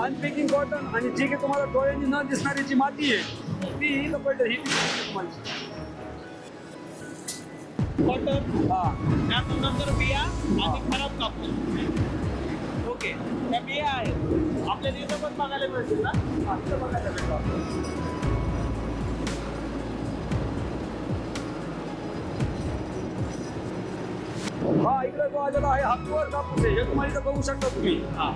अनपेकिंग cotton आणि जी काही तुम्हाला डोळ्यांनी न दिसणारी जी माती आहे ती इथं पडलं ही कॉटन हा त्यानंतर बिया आणि खराब कापूस. ओके, त्या बिया आहेत आपल्याला इथं पण बघायला मिळतील ना? हा, इथं बघायला भेटलं आपल्याला. हा इकडे जो आलेला आहे हा प्युअर कापूस आहे हे तुम्हाला इथं बघू शकता तुम्ही. हा.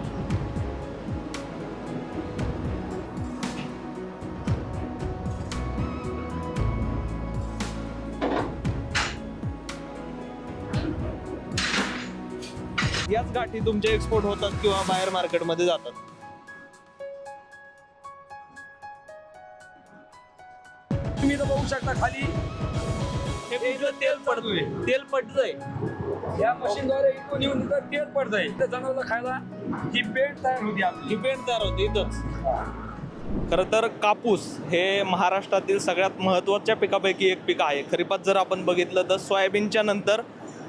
याच गाठी तुमचे एक्सपोर्ट होतात किंवा बाहेर मार्केटमध्ये जातात. तुम्ही इथं बघू शकता खाली हे इथं तेल पडतोय, तेल पडतंय. या मशीनद्वारे इथून येऊन इथं तेल पडतंय. इथं जनावरला खायला ही पेंट तयार होती आपली. ही पेंट तयार होते इथंच. खरं तर कापूस हे महाराष्ट्रातील सगळ्यात महत्त्वाच्या पिकापैकी एक पीक आहे. खरीपात जर आपण बघितलं तर सोयाबीनच्या नंतर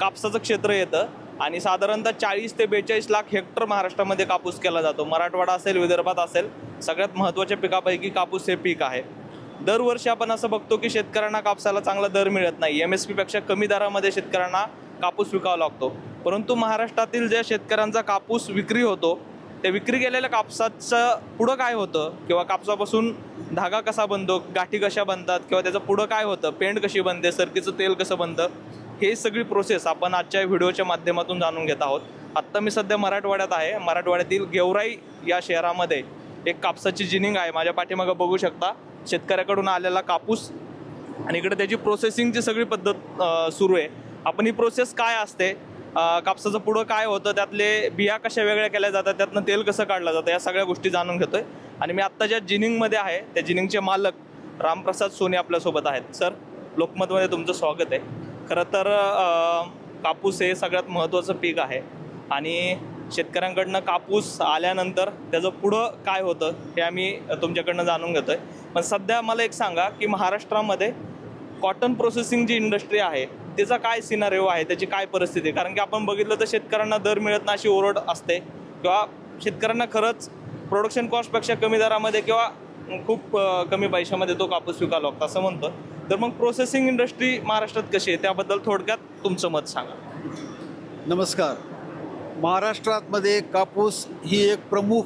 कापसाचं क्षेत्र येतं आणि साधारणतः 40 ते 42 लाख हेक्टर महाराष्ट्रामध्ये कापूस केला जातो. मराठवाडा असेल, विदर्भात असेल, सगळ्यात महत्त्वाच्या पिकापैकी कापूस हे पीक आहे. दरवर्षी आपण असं बघतो की शेतकऱ्यांना कापसाला चांगला दर मिळत नाही. MSP पेक्षा कमी दरामध्ये शेतकऱ्यांना कापूस विकावा लागतो. परंतु महाराष्ट्रातील ज्या शेतकऱ्यांचा कापूस विक्री होतो त्या विक्री केलेल्या कापसाचं पुढं काय होतं किंवा कापसापासून धागा कसा बनतो, गाठी कशा बनतात किंवा त्याचं पुढं काय होतं, पेंट कशी बनते, सरकीचं तेल कसं बनतं, हे सगळी प्रोसेस आपण आजच्या व्हिडिओच्या माध्यमातून जाणून घेत आहोत. आत्ता मी सध्या मराठवाड्यात आहे. मराठवाड्यातील गेवराई या शहरामध्ये एक कापसाची जिनिंग आहे. माझ्या पाठीमागं बघू शकता शेतकऱ्याकडून आलेला कापूस आणि इकडे त्याची प्रोसेसिंगची सगळी पद्धत सुरू आहे. आपण ही प्रोसेस काय असते, कापसाचं पुढं काय होतं, त्यातले बिया कशा वेगळ्या केल्या जातात, त्यातनं तेल कसं काढलं जातं, या सगळ्या गोष्टी जाणून घेतोय. आणि मी आत्ता ज्या जिनिंगमध्ये आहे त्या जिनिंगचे मालक रामप्रसाद सोने आपल्यासोबत आहेत. सर, लोकमतमध्ये तुमचं स्वागत आहे. खरं तर कापूस हे सगळ्यात महत्त्वाचं पीक आहे आणि शेतकऱ्यांकडनं कापूस आल्यानंतर त्याचं पुढं काय होतं हे आम्ही तुमच्याकडनं जाणून घेतो आहे. पण सध्या मला एक सांगा की महाराष्ट्रामध्ये कॉटन प्रोसेसिंग जी इंडस्ट्री आहे त्याचा काय सिनारिओ आहे, त्याची काय परिस्थिती आहे? कारण की आपण बघितलं तर शेतकऱ्यांना दर मिळत नाही अशी ओरड असते किंवा शेतकऱ्यांना खरंच प्रोडक्शन कॉस्टपेक्षा कमी दरामध्ये किंवा खूप कमी पैशामध्ये तो कापूस विकायला लागतो असं म्हणतं. तर मग प्रोसेसिंग इंडस्ट्री महाराष्ट्रात कशी आहे त्याबद्दल थोडक्यात तुमचं मत सांगा. नमस्कार. महाराष्ट्रामध्ये कापूस ही एक प्रमुख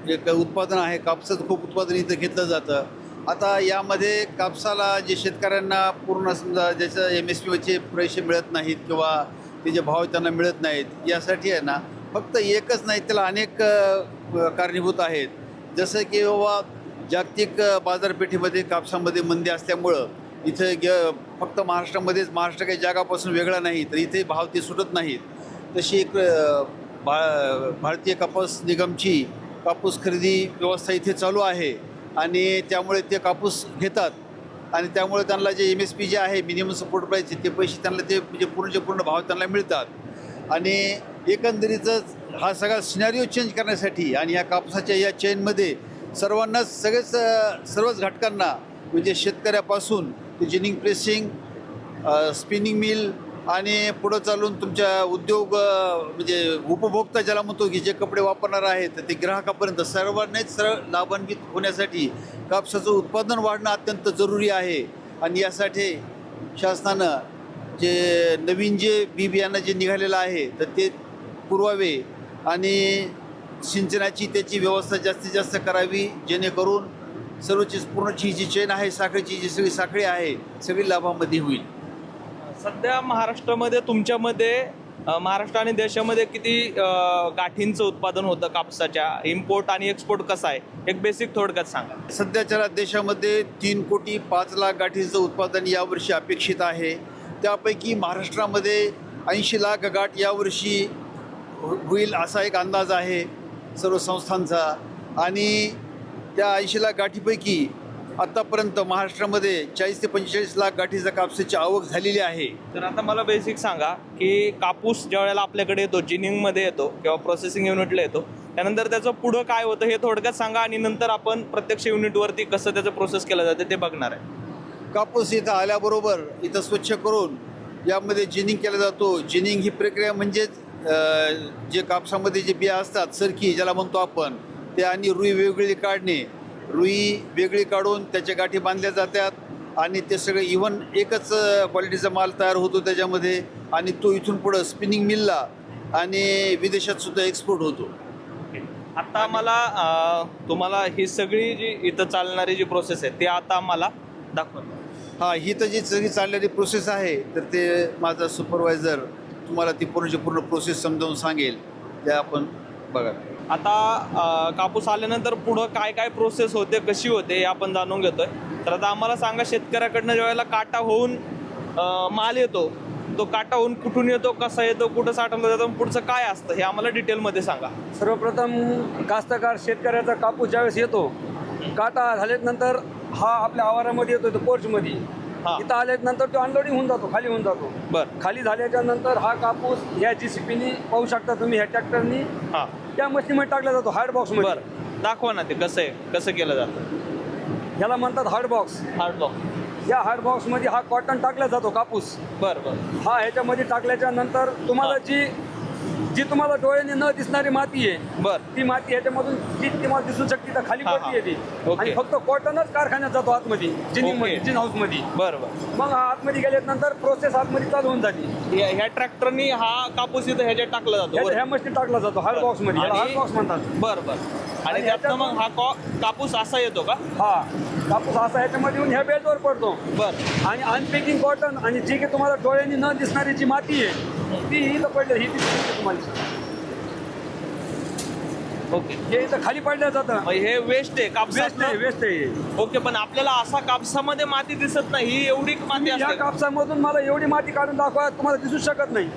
एक उत्पादन आहे. कापसाचं खूप उत्पादन इथं घेतलं जातं. आता यामध्ये कापसाला जे शेतकऱ्यांना पूर्ण समजा ज्याचं MSPचे पैसे मिळत नाहीत किंवा ते जे भाव त्यांना मिळत नाहीत, यासाठी आहे ना फक्त एकच नाही त्याला अनेक कारणीभूत आहेत. जसं की बाबा जागतिक बाजारपेठेमध्ये कापसामध्ये मंदी असल्यामुळं इथं फक्त महाराष्ट्रामध्येच, महाराष्ट्र काही जगापासून वेगळा नाही तर इथे भाव ते सुटत नाहीत. तशी एक भारतीय कापूस निगमची कापूस खरेदी व्यवस्था इथे चालू आहे आणि त्यामुळे ते कापूस घेतात आणि त्यामुळे त्यांना जे MSP जे आहे मिनिमम सपोर्ट प्राईस ते पैसे त्यांना ते म्हणजे पूर्ण भाव त्यांना मिळतात. आणि एकंदरीतच हा सगळा सिनारिओ चेंज करण्यासाठी आणि या कापसाच्या या चेनमध्ये सर्वांनाच सर्वच घटकांना म्हणजे शेतकऱ्यापासून ते जिनिंग प्रेसिंग, स्पिनिंग मिल आणि पुढं चालून तुमच्या उद्योग म्हणजे उपभोक्ता ज्याला म्हणतो की जे कपडे वापरणार आहेत तर ते ग्राहकापर्यंत सर्वांनाच लाभान्वित होण्यासाठी कापसाचं उत्पादन वाढणं अत्यंत जरुरी आहे. आणि यासाठी शासनानं जे नवीन जे बियाणं जे निघालेलं आहे तर ते पुरवावे आणि सिंचनाची त्याची व्यवस्था जास्तीत जास्त करावी जेणेकरून सर्वची पूर्णची जी चेन आहे साखळीची जी सगळी साखळी आहे सगळी लाभामध्ये होईल. सध्या महाराष्ट्रामध्ये तुमच्यामध्ये महाराष्ट्र आणि देशामध्ये किती गाठींचं उत्पादन होतं कापसाच्या, इम्पोर्ट आणि एक्सपोर्ट कसं आहे, एक बेसिक थोडक्यात सांगा. सध्याच्या देशामध्ये 3,05,00,000 गाठींचं उत्पादन यावर्षी अपेक्षित आहे. त्यापैकी महाराष्ट्रामध्ये 80 लाख गाठ यावर्षी होईल असा एक अंदाज आहे सर्व संस्थांचा. आणि त्या 80 लाख गाठीपैकी आत्तापर्यंत महाराष्ट्रामध्ये 40 ते 45 लाख गाठीचा कापसाची आवक झालेली आहे. तर आता मला बेसिक सांगा की कापूस ज्या वेळेला आपल्याकडे येतो, जिनिंगमध्ये येतो किंवा प्रोसेसिंग युनिटला येतो, त्यानंतर त्याचं पुढं काय होतं हे थोडक्यात सांगा आणि नंतर आपण प्रत्यक्ष युनिटवरती कसं त्याचं प्रोसेस केलं जातं ते बघणार आहे. कापूस इथं आल्याबरोबर इथं स्वच्छ करून यामध्ये जिनिंग केला जातो. जिनिंग ही प्रक्रिया म्हणजेच जे कापसामध्ये जे बिया असतात सरकी ज्याला म्हणतो आपण, ते आणि रुई वेगळी काढणे, रुई वेगळी काढून त्याच्या गाठी बांधल्या जातात आणि ते सगळे इव्हन एकच क्वालिटीचा माल तयार होतो त्याच्यामध्ये आणि तो इथून पुढं स्पिनिंग मिलला आणि विदेशात सुद्धा एक्सपोर्ट होतो. आता मला तुम्हाला ही सगळी जी इथं चालणारी जी प्रोसेस आहे ती आता आम्हाला दाखवा. हां, ही तर जी सगळी चाललेली प्रोसेस आहे तर ते माझा सुपरवायझर तुम्हाला ती पूर्ण प्रोसेस समजावून सांगेल, ते आपण बघा. आता कापूस आल्यानंतर पुढं काय काय प्रोसेस होते, कशी होते हे आपण जाणून घेतोय. तर आता आम्हाला सांगा, शेतकऱ्याकडनं ज्या वेळेला काटा होऊन माल येतो, तो काटा होऊन कुठून येतो, कसा येतो, कुठं साठवलं जातं, पुढचं काय असतं हे आम्हाला डिटेलमध्ये सांगा. सर्वप्रथम कास्तकार शेतकऱ्याचा कापूस ज्यावेळेस येतो, काटा झाल्यानंतर हा आपल्या आवारामध्ये येतो, पोर्चमध्ये. हा. इथं आल्यानंतर तो अनलोडिंग होऊन जातो, खाली होऊन जातो. बरं. खाली झाल्याच्या नंतर हा कापूस ह्या JCPनी पाहू शकता तुम्ही, ह्या ट्रॅक्टरनी हां, त्या मशीनमध्ये टाकला जातो, हार्ड बॉक्समध्ये. बरं, दाखवा ना ते कसं आहे, कसं केलं जातं. ह्याला म्हणतात हार्ड बॉक्स. Hard box. या हार्ड बॉक्समध्ये हा कॉटन टाकला जातो कापूस. बरं बरं. हा ह्याच्यामध्ये टाकल्याच्या नंतर तुम्हाला जी तुम्हाला डोळ्याने न दिसणारी माती आहे, बरं. ती माती ह्याच्यामधून जी तुम्हाला दिसू शकते तर खाली हा, पडती येते. ओके. आणि फक्त कॉटनच कारखान्यात जातो आतमध्ये, जिनिंगमध्ये, ओके. जिन हाऊसमध्ये. बरं बरं. मग हा आतमध्ये गेल्यानंतर प्रोसेस आतमध्ये चालू होऊन जाते. ह्या ट्रॅक्टरनी हा कापूस इथं ह्याच्यात टाकला जातो. ह्या मशीन टाकला जातो हार्ड बरं. बॉक्समध्ये, आणि- हार्ड बॉक्स म्हणतात. बरं बरं. आणि आणि त्यातनं मग हा कापूस असा येतो का? हा कापूस असा ह्याच्यामध्ये येऊन ह्या बेल्टवर पडतो. बरं. आणि अनपॅकिंग कॉटन आणि जी काही तुम्हाला डोळ्यांनी न दिसणारी जी माती आहे ती इथं पडली, ही दिसते तुम्हाला. ओके. हे इथं खाली पडलं जातं. मग हे वेस्ट आहे वेस्ट कापसाचं. आहे, वेस्ट आहे. ओके, पण आपल्याला असा कापसामध्ये माती दिसत नाही, ही एवढी माती या असते का? कापसामधून मला एवढी माती काढून दाखवा, तुम्हाला दिसू शकत नाही.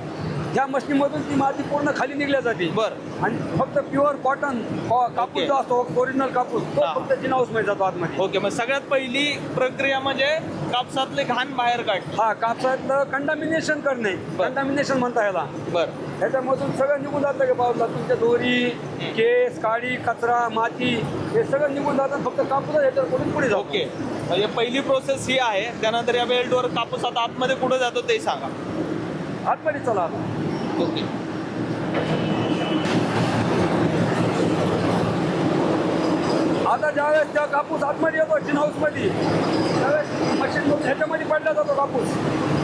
ह्या मशीनमधून ती माती पूर्ण खाली निघल्या जाते. बरं. आणि फक्त प्युअर कॉटन कापूस ओके. जो असतो, ओरिजिनल कापूस, तो हा. फक्त जिन हाऊसमध्ये जातो आतमध्ये. ओके, मग सगळ्यात पहिली प्रक्रिया म्हणजे कापसातले घाण बाहेर काढणे. हा कापसातलं कंटामिनेशन करणे, बरं. कंटामिनेशन म्हणता ह्याला. बरं. ह्याच्यामधून सगळं निघून जातं का बाजूला, तुमच्या दोरी, केस, काडी, कचरा, माती हे सगळं निघून जातं. फक्त कापूस ह्याच्याकडून पुढे जातो. ओके, म्हणजे पहिली प्रोसेस ही आहे. त्यानंतर या बेल्टवर कापूस आता आतमध्ये कुठं जातो ते सांगा. आतमध्ये चला आता. ओके. आता ज्यावेळेस त्या कापूस आतमध्ये येतो जिन हाऊसमध्ये, त्यावेळेस मशीन ह्याच्यामध्ये पडला जातो कापूस.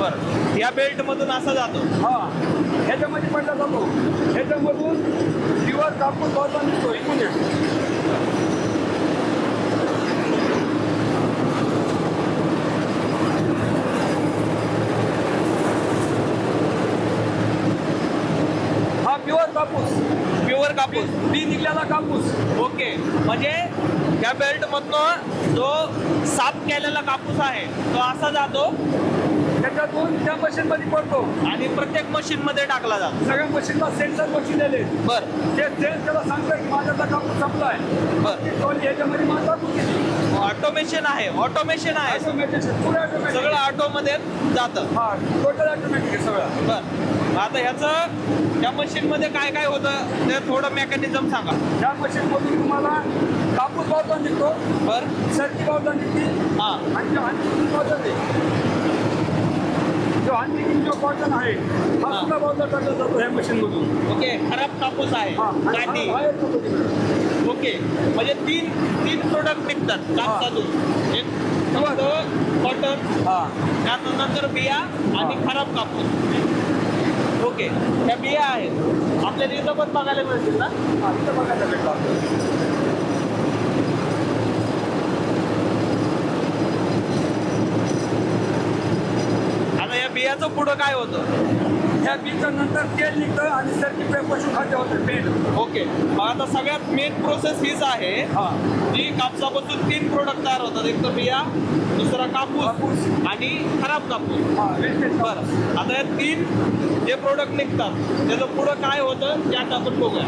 बरं. या बेल्टमधून असा जातो. हा ह्याच्यामध्ये पडला जातो. ह्याच्यामधून प्युअर कापूस बाजूला निघतो इकून. हा प्युअर कापूस, प्युअर कापूस. बी निघलेला कापूस. ओके, म्हणजे या बेल्टमधनं जो साफ केलेला कापूस आहे तो असा जातो त्याच्यातून त्या मशीनमध्ये पडतो. आणि प्रत्येक मशीनमध्ये टाकला जातो. सगळ्या मशीनला सेन्सर बसविलेले. बरं ते सेन्स त्याला सांगतं की माझ्याचा कापूस संपलाय. बरं. ट्रॉली ह्याच्यामध्ये मला टाकून दिली. ऑटोमेशन आहे, ऑटोमेशन आहे. Automatic, पुढे automatic. सगळं ऑटोमध्ये जातं. हा टोटल ऑटोमॅटिक आहे सगळं. बरं. आता ह्याचं त्या मशीनमध्ये काय काय होतं ते थोडं मेकॅनिझम सांगा. त्या मशीनमधून तुम्हाला कापूस बाजूला निघतो, बरं. सरकी बाजूला निघते. हां. आणि जो अनपिकिंग कॉटन आहे, जो अनपिकिंग जो कॉटन आहे हा हा. सुद्धा बाजूला टाकला जातो ह्या मशीनमधून. ओके, खराब कापूस आहे. हा आणि काठी. हा बाहेर जातो तिकडे. ओके, म्हणजे तीन प्रोडक्ट निघतात कापसातून. एक कॉटन, हा त्यानंतर बिया आणि हा. खराब कापूस. ओके, त्या बिया आहेत आपल्याला इथं पण बघायला मिळतील ना. हा, इथं बघायला भेटला. आता या बियाचं पुढं काय होतं? ह्या बीचं नंतर तेल निघतं आणि सरकी पशुखाद्य होतं पेंट. ओके, मग आता सगळ्यात मेन प्रोसेस हीच आहे हा जी कापसापासून 3 प्रोडक्ट तयार होतात. एक तर बिया, दुसरा कापूस कापूस. आणि खराब कापूस. हा वेस्टेज. बरं, आता या 3 जे प्रोडक्ट निघतात त्याचं पुढं काय होतं त्यात आपण बघूया.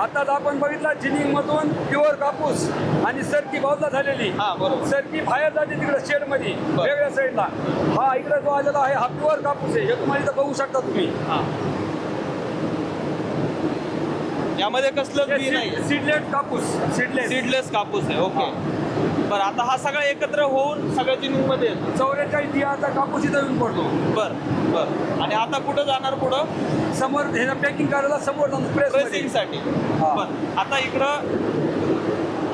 आता आपण बघितला जिनिंग मधून प्युअर कापूस आणि सरकी बाजूला झालेली. हा, बरोबर. सरकी बाहेर जाते तिकडे शेड मध्ये बरं. वेगळ्या साईडला. हा इकडे जो आलेला आहे हा प्युअर कापूस आहे. हे तुम्हाला इथं बघू शकता तुम्ही. हां, यामध्ये कसलंच बी नाही. सीडलेट कापूस, सीडलेस. सीडलेस कापूस आहे. ओके, बरं, आता हा सगळा एकत्र होऊन सगळ्या जिनिंगमध्ये येतो. 44 बियाचा कापूस इथं येऊन पडतो. बरं बरं. आणि आता कुठं जाणार पुढं? समोर ह्याला पॅकिंग करायला समोर जाऊन प्रेसिंगसाठी. बरं, आता इकडं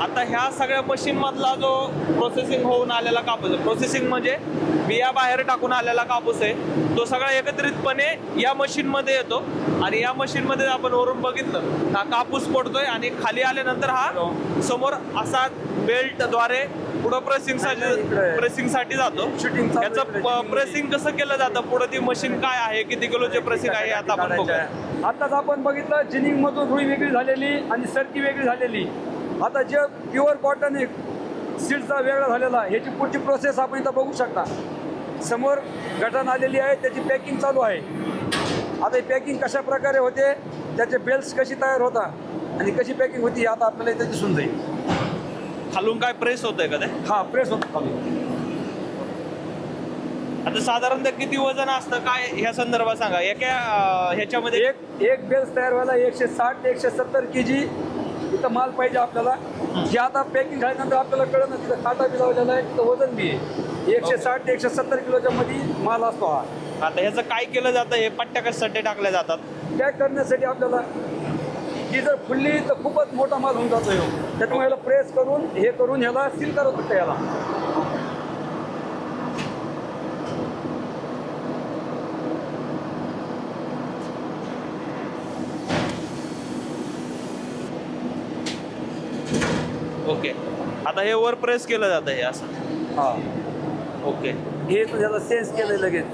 आता ह्या सगळ्या मशीन मधला जो प्रोसेसिंग होऊन आलेला कापूस आहे, प्रोसेसिंग म्हणजे बिया बाहेर टाकून आलेला कापूस आहे, तो सगळा एकत्रितपणे या मशीन मध्ये येतो. आणि या मशीन मध्ये आपण वरून बघितलं हा कापूस पडतोय आणि खाली आल्यानंतर हा समोर असा बेल्टद्वारे पुढं प्रेसिंगसाठी जातो. शूटिंग याचं प्रेसिंग कसं केलं जातं, पुढं ती मशीन काय आहे, किती किलोचे प्रेसिंग आहे आता आपण बघूया. आताच आपण बघितलं जिनिंग मधून रुई वेगळी झालेली आणि सरकी वेगळी झालेली. आता जे प्युअर कॉटन एक सीडचा वेगळा झालेला ह्याची पुढची प्रोसेस आपण इथं बघू शकता. समोर गठण आलेली आहे, त्याची पॅकिंग चालू आहे. आता ही पॅकिंग कशा प्रकारे होते, त्याचे बेल्ट्स कशी तयार होतात आणि कशी पॅकिंग होती हे आता आपल्याला इथं दिसून जाईल. खालून काय प्रेस होतंय का ते? हा प्रेस होतो खालून. आता साधारणतः किती वजन असतं काय ह्या संदर्भात सांगा. एका ह्याच्यामध्ये एक बेल्स तयार व्हायला 160 ते 170 kg इथं माल पाहिजे आपल्याला. जे आता पॅकिंग झाल्यानंतर आपल्याला कळलं ना तिथं काटा बी लावलेला आहे, तिथं वजन बी आहे. 160 ते 170 किलोच्या मध्ये माल असतो हा. आता ह्याचं काय केलं जातं, हे पट्ट्या कशासाठी टाकल्या जातात? पॅक करण्यासाठी आपल्याला ही जर फुलली तर खूपच मोठा माल होऊन जातो ह्यो. त्याच्यामुळे ह्याला प्रेस करून हे करून ह्याला सील करत होतं ह्याला. ओके, आता हे वर प्रेस केलं जातं हे असं. हा ओके हे तर ह्याला सेन्स केलं लगेच.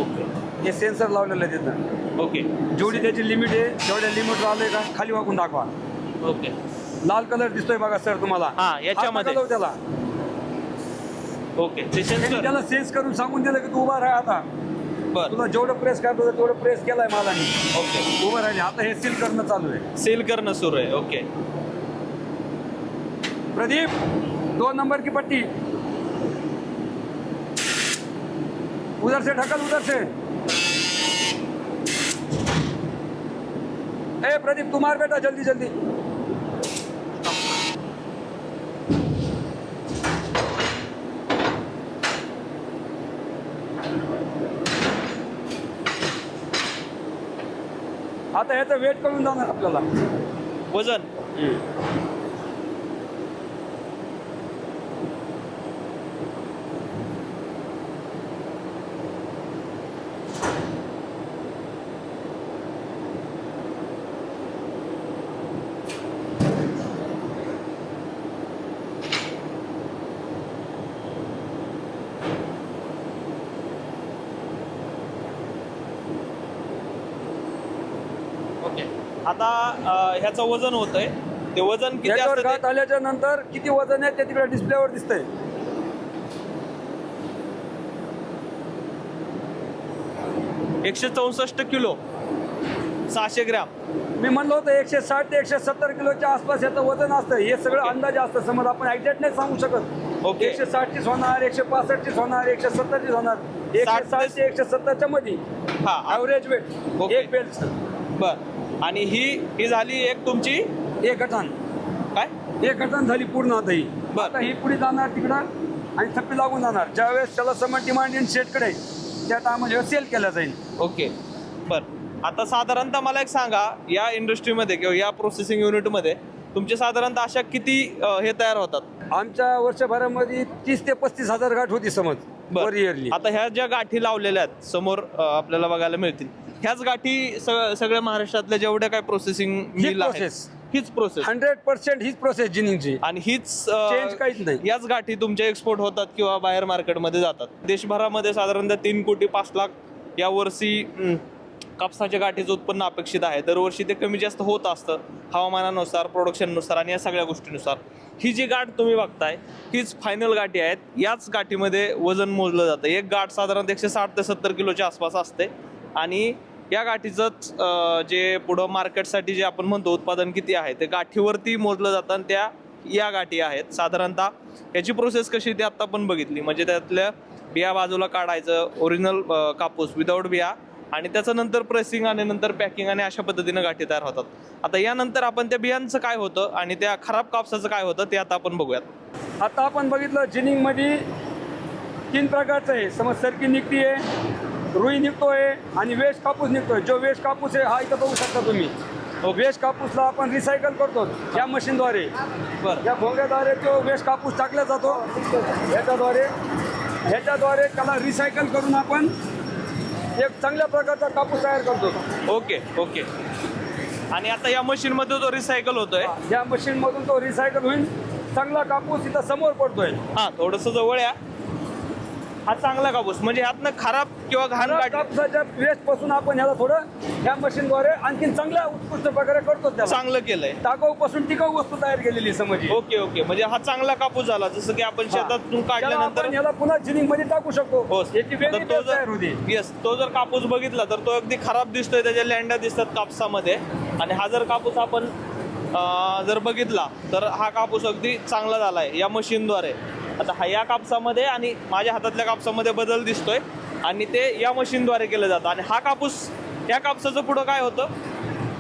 ओके हे सेन्सर लावलेलं आहे तिथं. ओके जेवढी त्याची लिमिट आहे तेवढ्या लिमिटवर आलंय का खाली वाकून दाखवा. ओके. लाल कलर दिसतोय बघा सर तुम्हाला. हा, याच्यामध्ये. हात नका लावू त्याला. ओके ते त्यांनी सेन्सर. त्याला सेन्स करून सांगून दिलं की तू उभा राहा आता. बर. तुला जेवढं प्रेस करतो तेवढं प्रेस केलाय मालाने. ओके, उभं राहिले. आता हे सील करणं चालू आहे. सील करणं सुरू आहे. ओके प्रदीप 2 नंबर की पट्टी उधर से ढकल, उधर से. ए प्रदीप तू मार बेटा जल्दी जल्दी. आता ह्याचं वेट करून जाणार आपल्याला वजन. ओके, आता ह्याचं वजन होतंय. ते वजन किती याच्यावर असतं घात ते? आल्याच्या नंतर किती वजन आहे ते तिकडे डिस्प्लेवर दिसतंय. एकशे 64 किलो 600 ग्रॅम. मी म्हणलो होतं 160 ते 170 किलोच्या आसपास याचं वजन असतं. हे सगळं अंदाजे असतं. समज आपण एक्झॅक्ट नाही सांगू शकत. ओके. 160 होणार, 165 होणार, 170 होणार. 160 ते 170च्या मध्ये हा. Average weight okay. एक बेल्ट. बर. आणि ही झाली एक तुमची एक गठान. काय एक गठान झाली पूर्ण. आता ही बर. आता ही पुढे जाणार तिकडं आणि थप्पी लागून जाणार. ज्यावेळेस त्याला समज डिमांड इन शेटकडे त्या टायमध्ये सेल केला जाईल. ओके. बर. आता साधारणतः मला एक सांगा, या इंडस्ट्रीमध्ये किंवा या प्रोसेसिंग युनिटमध्ये तुमचे साधारणतः अशा किती हे तयार होतात? आमच्या वर्षभरामध्ये 30 ते 35 हजार गाठ होती समज बर. पर इयरली. आता ह्या ज्या गाठी लावलेल्या आहेत समोर आपल्याला बघायला मिळतील, ह्याच गाठी सगळ्या महाराष्ट्रातल्या जेवढ्या काय प्रोसेसिंग मिल आहेत process. हीच प्रोसेस 100% हीच प्रोसेस जिनिंगची. आणि हीच चेंज काहीच नाही. याच गाठी तुमच्या एक्सपोर्ट होतात किंवा बाहेर मार्केटमध्ये जातात. देशभरामध्ये साधारणतः 3 कोटी 5 लाख या वर्षी कापसाच्या गाठीचं उत्पन्न अपेक्षित आहे. दरवर्षी ते कमी जास्त होत असतं हवामानानुसार, प्रोडक्शननुसार आणि या सगळ्या गोष्टीनुसार. ही जी गाठ तुम्ही बघताय हीच फायनल गाठी आहेत. याच गाठीमध्ये वजन मोजलं जातं. एक गाठ साधारणतः 160 ते 70 किलोच्या आसपास असते आणि या गाठीचंच जे पुढं मार्केटसाठी जे आपण म्हणतो उत्पादन किती आहे ते गाठीवरती मोजलं जातं आणि त्या या गाठी आहेत. साधारणतः याची प्रोसेस कशी ती आत्ता आपण बघितली. म्हणजे त्यातल्या बिया बाजूला काढायचं, ओरिजिनल कापूस विदाऊट बिया आणि त्याचं नंतर प्रेसिंग आणि नंतर पॅकिंग आणि अशा पद्धतीनं गाठी तयार होतात. आता यानंतर आपण त्या बियांचं काय होतं आणि त्या खराब कापसाचं काय होतं ते आता आपण बघूयात. आता आपण बघितलं जिनिंगमध्ये 3 प्रकारचं आहे. समज सरकी निघतीये, रुई निघतोय आणि वेस्ट कापूस निघतोय. जो वेस्ट कापूस आहे हा इथं बघू शकता तुम्ही. वेस्ट कापूसला आपण रिसायकल करतो या मशीनद्वारे. बरं. या भोंग्याद्वारे तो वेस्ट कापूस टाकला जातो. ह्याच्याद्वारे त्याला रिसायकल करून आपण एक चांगल्या प्रकारचा कापूस तयार करतो. ओके. आणि आता या मशीनमध्ये तो रिसायकल होतोय. या मशीनमधून तो रिसायकल होईल. चांगला कापूस इथं समोर पडतोय. हा, थोडंसं जवळ या. हा चांगला कापूस म्हणजे ह्यातनं खराब किंवा घाण खराब काढ कापसाच्या वेस्ट पासून आपण ह्याला थोडं या मशीनद्वारे आणखीन चांगल्या उत्कृष्ट प्रकारे करतो. त्याला चांगलं केलंय. टाकाऊ पासून टिकाऊ वस्तू तयार केलेली समज. ओके म्हणजे हा चांगला कापूस झाला. जसं की आपण शेतातून काढल्यानंतर याला पुन्हा जिनिंग मध्ये टाकू शकतो. हो. याची वेगळी तर तो टेस्ट तयार होते. येस, तो जर कापूस बघितला तर तो अगदी खराब दिसतोय. त्याच्या लेंड्या दिसतात कापसामध्ये. आणि हा जर कापूस आपण जर बघितला तर हा कापूस अगदी चांगला झालाय या मशीनद्वारे. आता हा या कापसामध्ये आणि माझ्या हातातल्या कापसामध्ये बदल दिसतोय आणि ते या मशीनद्वारे केलं जातं. आणि हा कापूस या कापसाचं पुढं काय होतं?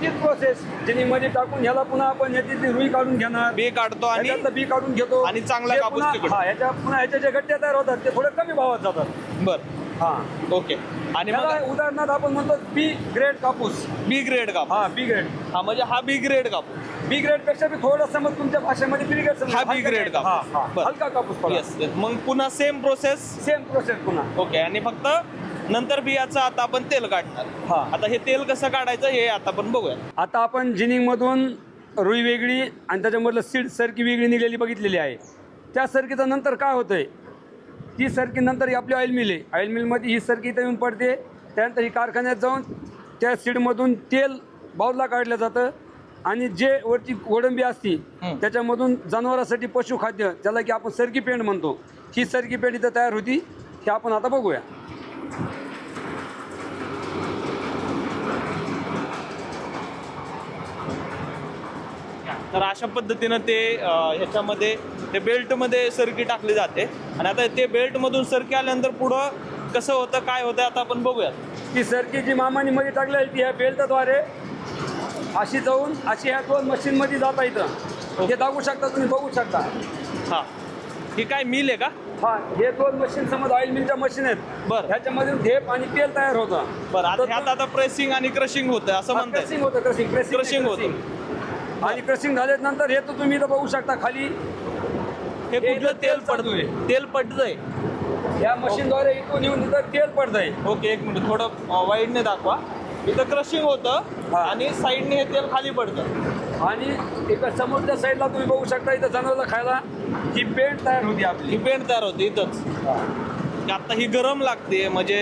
तीच प्रोसेस जिनिंग मध्ये टाकून ह्याला पुन्हा आपण याची रुई काढून घेणार. बी काढतो आणि ह्याच्यातलं बी काढून घेतो आणि चांगला ते कापूस पुन्हा- तिकडे. ह्याच्या जे गट्ट्या तयार होतात ते थोडे कमी भावात जातात. बरं. ओके. आणि मग त्याला उदाहरणार्थ आपण म्हणतो बी ग्रेड कापूस. बी ग्रेड कापूस. बी ग्रेड. म्हणजे हा बी ग्रेड कापूस. बी ग्रेड पेक्षा बी थोडं मग तुमच्या भाषेमध्ये बी ग्रेड हा बी ग्रेड कापूस. बरं. हलका कापूस पडा. येस. मग पुन्हा सेम प्रोसेस. सेम प्रोसेस पुन्हा. ओके. आणि फक्त नंतर बियाचं आता आपण तेल काढणार. हा. आता हे तेल कसं काढायचं हे आता आपण बघूया. आता आपण जिनिंग मधून रुई वेगळी आणि त्याच्यामधलं सीड सरकी वेगळी निघलेली बघितलेली आहे. त्या सरकीचं नंतर काय होतंय, ती सरकी नंतर ही आपली ऑइल मिल आहे. ऑइल मिलमध्ये ही सरकी इथं येऊन पडते. त्यानंतर ही कारखान्यात जाऊन त्या सीडमधून तेल बाऊलला काढलं जातं आणि जे वरची गोडंबी असती त्याच्यामधून जनावरांसाठी पशुखाद्य ज्याला की आपण सरकी पेंड म्हणतो, ही सरकी पेंड इथं तयार होती. हे आपण आता बघूया. तर अशा पद्धतीनं ते ह्याच्यामध्ये ते बेल्टमध्ये सरकी टाकली जाते. आणि आता ते बेल्टमधून सरकी आल्यानंतर पुढं कसं होतं काय होतं आता आपण बघूयात. ती सरकी जी मामानी मध्ये टाकली आहे ती ह्या बेल्टद्वारे अशी जाऊन अशी ह्या 2 मशीनमध्ये जाता इथं. हे दाखवू शकता तुम्ही, बघू शकता. हां, ही काय मिल आहे का? हे 2 मशीन समज ऑइल मिलच्या मशीन आहेत. बरं. ह्याच्यामध्ये ढेप आणि तेल तयार होतं. बरं. आता ह्यात आता प्रेसिंग आणि क्रशिंग होतं असं म्हणताय. क्रशिंग होतं. क्रशिंग होतं. आणि क्रशिंग झाल्यानंतर हे तर तुम्ही इथं बघू शकता खाली हे कुठलं इथं तेल चालू आहे. पडतंय? तेल पडतंय. या मशीनद्वारे इथून येऊन इथं तेल पडतंय. ओके, एक मिनिट थोडं वाईडने दाखवा. इथं क्रशिंग होतं हा. आणि साईडने हे तेल खाली पडतं. आणि एका समोरच्या साईडला तुम्ही बघू शकता इथं जनावरला खायला ही पेंट तयार होती आपली. ही पेंट तयार होते इथंच. आता ही गरम लागते म्हणजे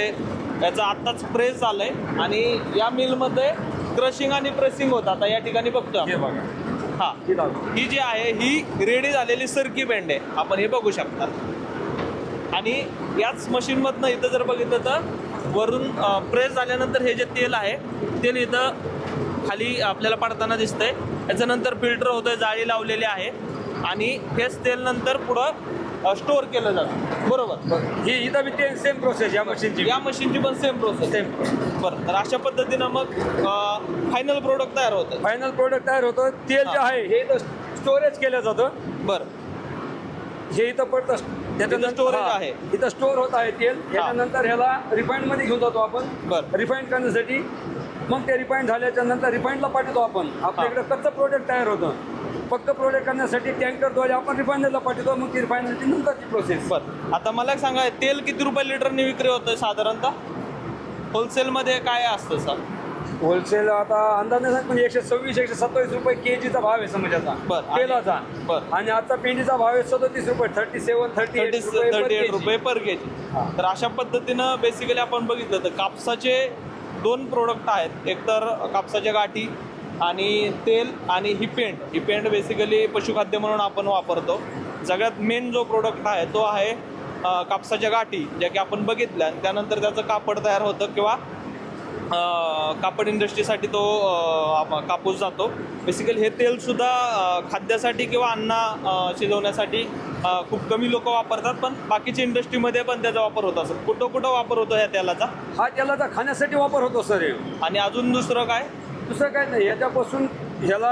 याचं आत्ताच प्रेस झालंय आणि या मिलमध्ये क्रशिंग आणि प्रेसिंग होतं. आता या ठिकाणी बघतो हे आपण. बघा, हा, ही दाखवा. ही जी आहे ही रेडी झालेली सरकी पेंड आहे. आपण हे बघू शकता. आणि याच मशीनमधनं इथं जर बघितलं तर वरून प्रेस झाल्यानंतर हे जे तेल आहे तेल इथं खाली आपल्याला पडताना दिसतंय. याच्यानंतर फिल्टर होतंय, जाळी लावलेली आहे आणि हेच तेल नंतर पुढं स्टोअर केलं जातं. बरोबर. ही इथं बी ते सेम प्रोसेस या मशीनची. या मशीनची पण सेम प्रोसेस. Same process. बरं. तर अशा पद्धतीनं मग फायनल प्रोडक्ट तयार होतं. फायनल प्रोडक्ट तयार होतं. तेल जे आहे हे इथं स्टोरेज केलं जातं. बरं. हे इथं पडतं. storage आहे. इथं स्टोअर होत आहे तेल. त्याच्यानंतर ह्याला रिफाईंड मध्ये घेऊन जातो आपण. बरं. रिफाईंड करण्यासाठी. मग ते रिफाईंड झाल्याच्या नंतर रिफाईंडला पाठवतो आपण. आपल्याकडे कच्चं प्रोडक्ट तयार होतं. पक्क प्रोडक्ट करण्यासाठी टँकरद्वारे आपण रिफायनरला पाठवतो. मग ती रिफायनरची नंतरची प्रोसेस. बरं. आता मला एक सांगा, तेल किती रुपये लिटरने विक्री होतं साधारणतः? होलसेलमध्ये काय असतं सर? होलसेल आता अंदाज नाही पण 126-127 रुपये केजीचा भाव आहे समजाचा. बरं. तेलाचा. बरं. आणि आता पेंडीचा भाव आहे 37 रुपये. 37-38 रुपये पर केजी. तर अशा पद्धतीनं बेसिकली आपण बघितलं तर कापसाचे 2 प्रोडक्ट आहेत. एक तर कापसाच्या गाठी आणि तेल आणि ही पेंट बेसिकली पशुखाद्य म्हणून आपण वापरतो. सगळ्यात मेन जो प्रोडक्ट आहे तो आहे कापसाच्या गाठी, ज्या की आपण बघितल्या. त्यानंतर त्याचं कापड तयार होतं किंवा कापड इंडस्ट्रीसाठी तो कापूस जातो. बेसिकली हे तेलसुद्धा खाद्यासाठी किंवा अन्न शिजवण्यासाठी खूप कमी लोक वापरतात, पण बाकीच्या इंडस्ट्रीमध्ये पण त्याचा वापर होत असतो. कुठं कुठं वापर होतो ह्या तेलाचा? हा तेलाचा खाण्यासाठी वापर होतो सर. आणि अजून दुसरं काय? दुसरं काय नाही, ह्याच्यापासून ह्याला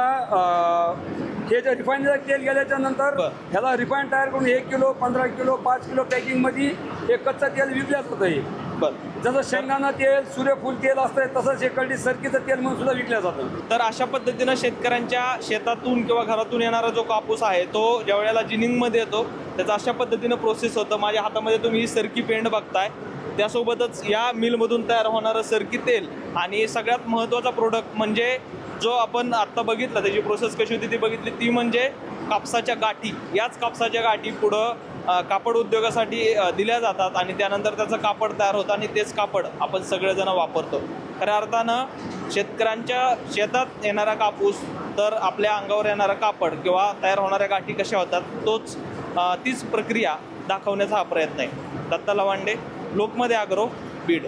हे जे रिफाईनचं तेल गेल्याच्या नंतर बरं. ह्याला रिफाईन तयार करून 1 किलो 15 किलो 5 किलो पॅकिंगमध्ये हे कच्चं तेल विकल्या जातं. हे बरं. जसं शेंगदाणा तेल सूर्यफूल तेल असतंय तसंच हे कलटी सरकीचं तेल म्हणून सुद्धा विकल्या जातं. तर अशा पद्धतीनं शेतकऱ्यांच्या शेतातून किंवा घरातून येणारा जो कापूस आहे तो ज्या वेळेला जिनिंगमध्ये येतो त्याचा अशा पद्धतीनं प्रोसेस होतं. माझ्या हातामध्ये तुम्ही ही सरकी पेंड बघताय, त्यासोबतच या मिलमधून तयार होणारं सरकी तेल आणि सगळ्यात महत्त्वाचा प्रोडक्ट म्हणजे जो आपण आत्ता बघितला त्याची प्रोसेस कशी होती ती बघितली, ती म्हणजे कापसाच्या गाठी. याच कापसाच्या गाठी पुढं कापड उद्योगासाठी दिल्या जातात आणि त्यानंतर त्याचं कापड तयार होतं आणि तेच कापड आपण सगळेजण वापरतो. खऱ्या अर्थानं शेतकऱ्यांच्या शेतात येणारा कापूस तर आपल्या अंगावर येणारा कापड किंवा तयार होणाऱ्या गाठी कशा होतात तीच प्रक्रिया दाखवण्याचा हा प्रयत्न आहे. दत्ता लवांडे, लोकमत ॲग्रो, बीड.